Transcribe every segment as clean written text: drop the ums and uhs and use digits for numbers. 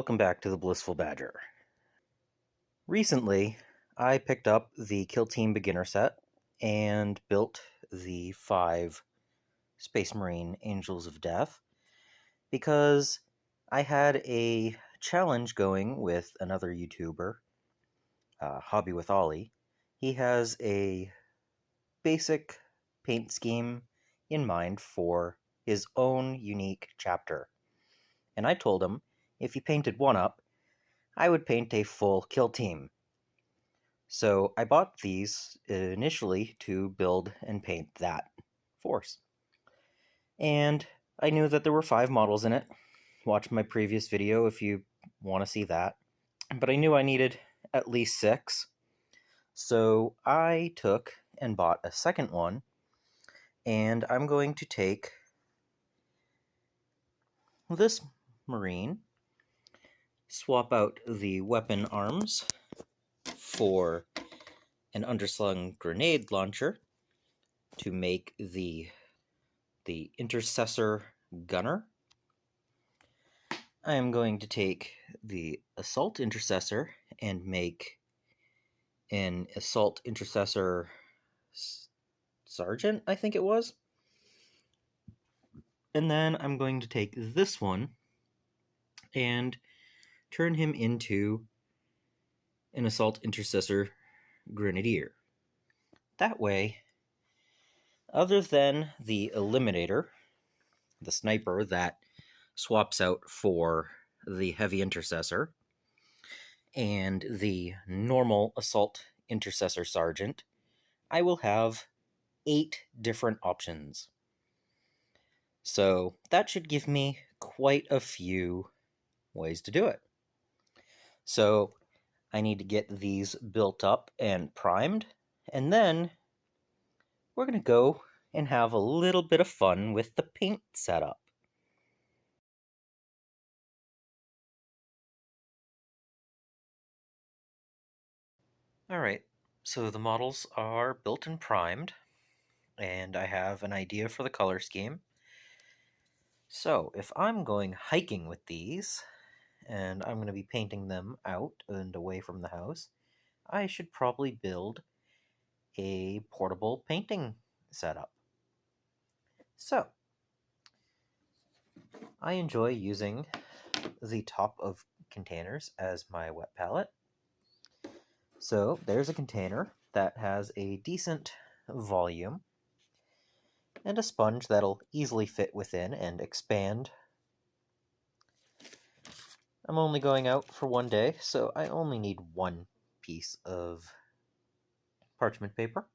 Welcome back to the Blissful Badger. Recently, I picked up the Kill Team Beginner set and built the 5 Space Marine Angels of Death because I had a challenge going with another YouTuber, Hobby with Ollie. He has a basic paint scheme in mind for his own unique chapter. And I told him if he painted one up, I would paint a full kill team. So I bought these initially to build and paint that force. And I knew that there were 5 models in it. Watch my previous video if you want to see that. But I knew I needed at least 6. So I took and bought a second one. And I'm going to take this Marine, swap out the weapon arms for an underslung grenade launcher to make the Intercessor Gunner. I am going to take the Assault Intercessor and make an Assault Intercessor Sergeant, I think it was. And then I'm going to take this one and turn him into an Assault Intercessor Grenadier. That way, other than the Eliminator, the sniper that swaps out for the Heavy Intercessor, and the normal Assault Intercessor Sergeant, I will have 8 different options. So that should give me quite a few ways to do it. So I need to get these built up and primed, and then we're going to go and have a little bit of fun with the paint setup. Alright, so the models are built and primed, and I have an idea for the color scheme. So if I'm going hiking with these, and I'm going to be painting them out and away from the house, I should probably build a portable painting setup. So, I enjoy using the top of containers as my wet palette. So, there's a container that has a decent volume and a sponge that'll easily fit within and expand. I'm only going out for one day, so I only need one piece of parchment paper.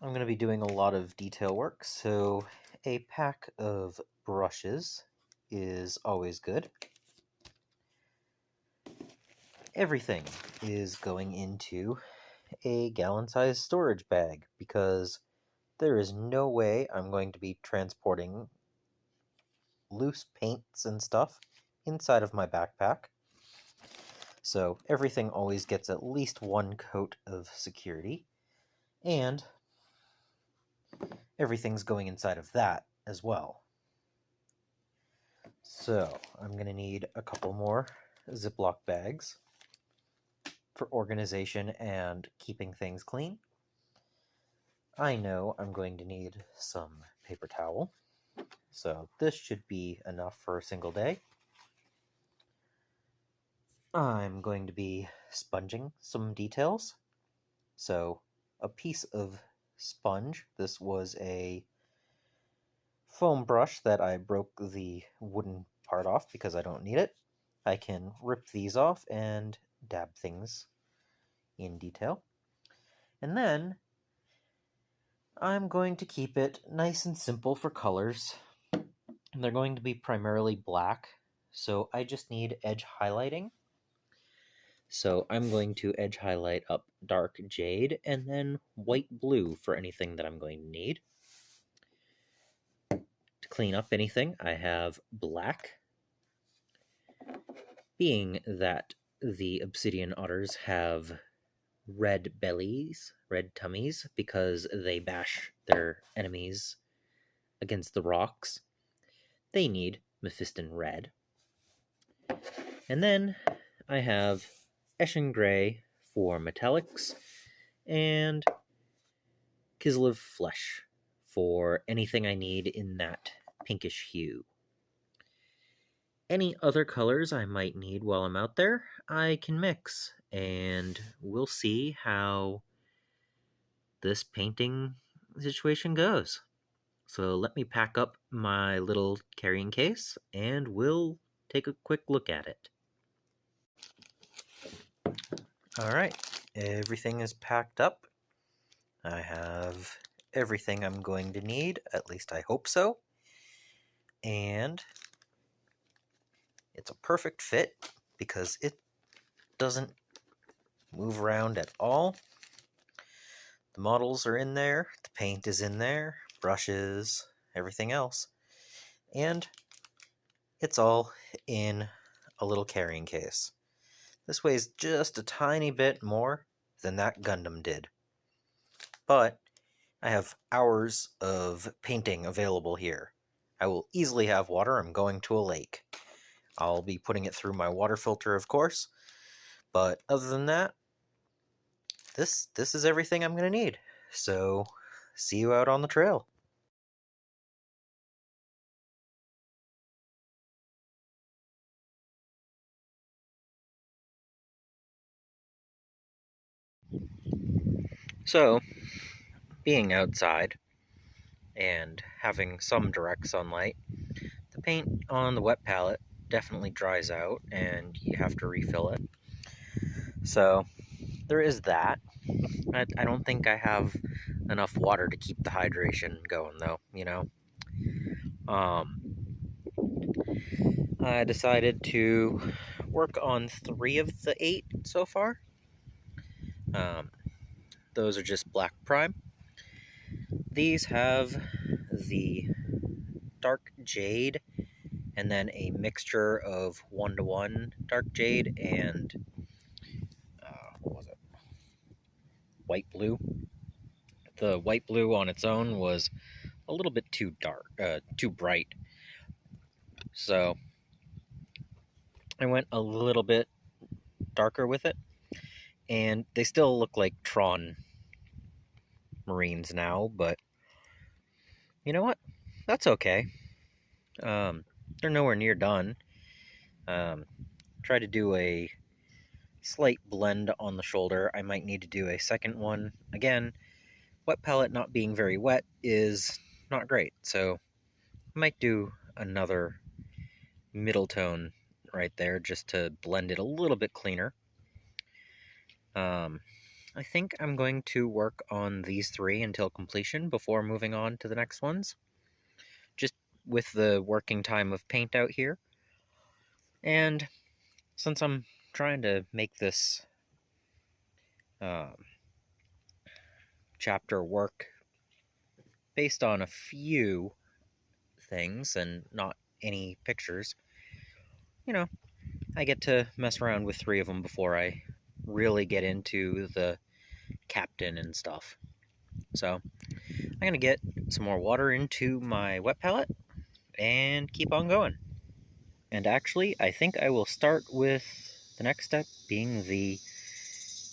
I'm going to be doing a lot of detail work, so a pack of brushes is always good. Everything is going into a gallon-sized storage bag because there is no way I'm going to be transporting loose paints and stuff inside of my backpack. So everything always gets at least one coat of security, and everything's going inside of that as well. So I'm going to need a couple more Ziploc bags for organization and keeping things clean. I know I'm going to need some paper towel, so this should be enough for a single day. I'm going to be sponging some details. So a piece of sponge. This was a foam brush that I broke the wooden part off because I don't need it. I can rip these off and dab things in detail. And then I'm going to keep it nice and simple for colors. They're going to be primarily black, so I just need edge highlighting. So I'm going to edge highlight up dark jade and then white blue for anything that I'm going to need. To clean up anything, I have black. Being that the Obsidian Otters have red bellies, red tummies, because they bash their enemies against the rocks, they need Mephiston Red. And then I have Eshin Gray for metallics, and Kislev Flesh for anything I need in that pinkish hue. Any other colors I might need while I'm out there, I can mix, and we'll see how this painting situation goes. So let me pack up my little carrying case, and we'll take a quick look at it. Alright, everything is packed up. I have everything I'm going to need, at least I hope so. And it's a perfect fit because it doesn't move around at all. The models are in there, the paint is in there, brushes, everything else. And it's all in a little carrying case. This weighs just a tiny bit more than that Gundam did. But I have hours of painting available here. I will easily have water. I'm going to a lake. I'll be putting it through my water filter, of course. But other than that, this is everything I'm going to need. So, see you out on the trail. So, being outside and having some direct sunlight, the paint on the wet palette definitely dries out and you have to refill it. So, there is that. I don't think I have enough water to keep the hydration going, though, you know. I decided to work on 3 of the 8 so far. Those are just black prime. These have the dark jade and then a mixture of 1-to-1 dark jade and what was it? White blue. The white blue on its own was a little bit too dark, too bright. So I went a little bit darker with it, and they still look like Tron Marines now, but you know what? That's okay. They're nowhere near done. Try to do a slight blend on the shoulder. I might need to do a second one. Again, wet palette not being very wet is not great, so I might do another middle tone right there just to blend it a little bit cleaner. I think I'm going to work on these 3 until completion before moving on to the next ones, just with the working time of paint out here. And since I'm trying to make this chapter work based on a few things and not any pictures, you know, I get to mess around with 3 of them before I really get into the captain and stuff. So I'm going to get some more water into my wet palette and keep on going. And actually, I think I will start with the next step being the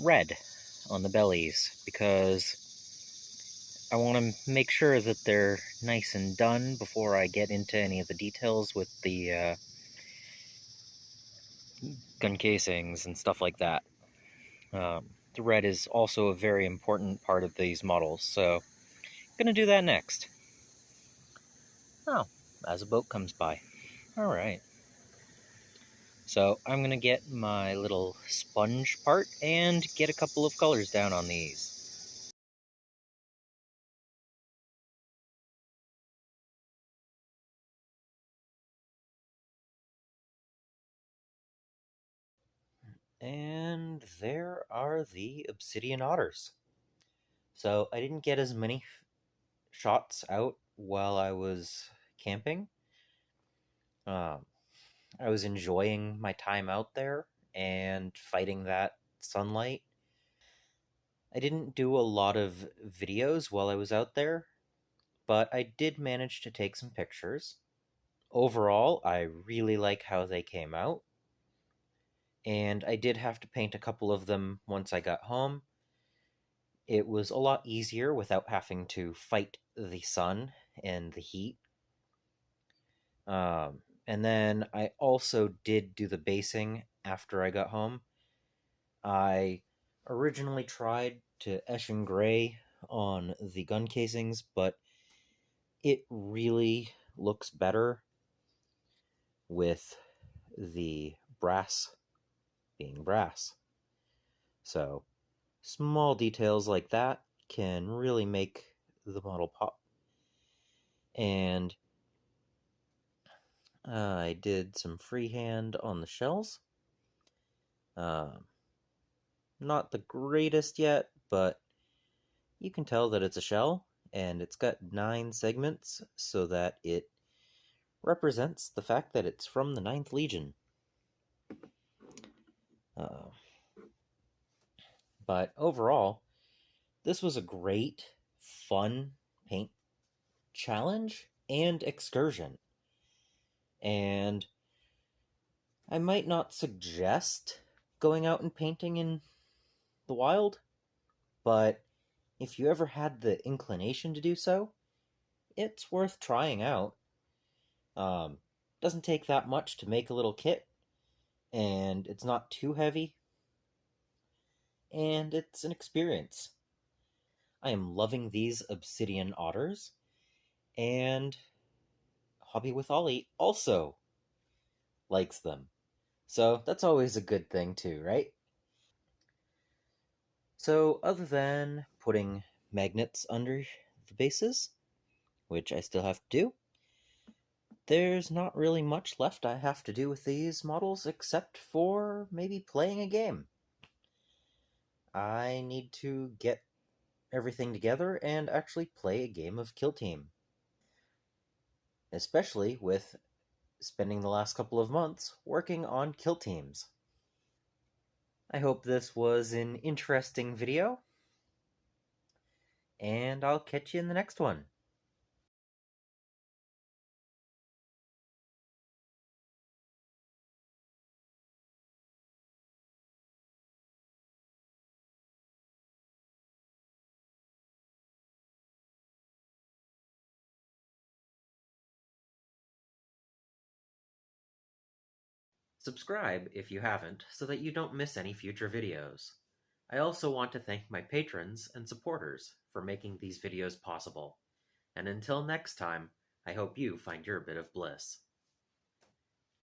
red on the bellies, because I want to make sure that they're nice and done before I get into any of the details with the gun casings and stuff like that. The red is also a very important part of these models, so I'm going to do that next. Oh, as a boat comes by. Alright. So I'm going to get my little sponge part and get a couple of colors down on these. And there are the Obsidian Otters. So I didn't get as many shots out while I was camping. I was enjoying my time out there and fighting that sunlight. I didn't do a lot of videos while I was out there, but I did manage to take some pictures. Overall, I really like how they came out, and I did have to paint a couple of them once I got home. It was a lot easier without having to fight the sun and the heat. And then I also did do the basing after I got home. I originally tried to Eshin Gray on the gun casings, but it really looks better with the brass being brass. So, small details like that can really make the model pop. And I did some freehand on the shells. Um, Not the greatest yet, but you can tell that it's a shell, and it's got 9 segments so that it represents the fact that it's from the Ninth Legion. Uh, but overall, this was a great, fun paint challenge and excursion. And I might not suggest going out and painting in the wild, but if you ever had the inclination to do so, it's worth trying out. Um, doesn't take that much to make a little kit, and it's not too heavy, and it's an experience. I am loving these Obsidian Otters, and Hobby with Ollie also likes them. So that's always a good thing, too, right? So, other than putting magnets under the bases, which I still have to do, there's not really much left I have to do with these models except for maybe playing a game. I need to get everything together and actually play a game of Kill Team, especially with spending the last couple of months working on kill teams. I hope this was an interesting video, and I'll catch you in the next one. Subscribe if you haven't so that you don't miss any future videos. I also want to thank my patrons and supporters for making these videos possible. And until next time, I hope you find your bit of bliss.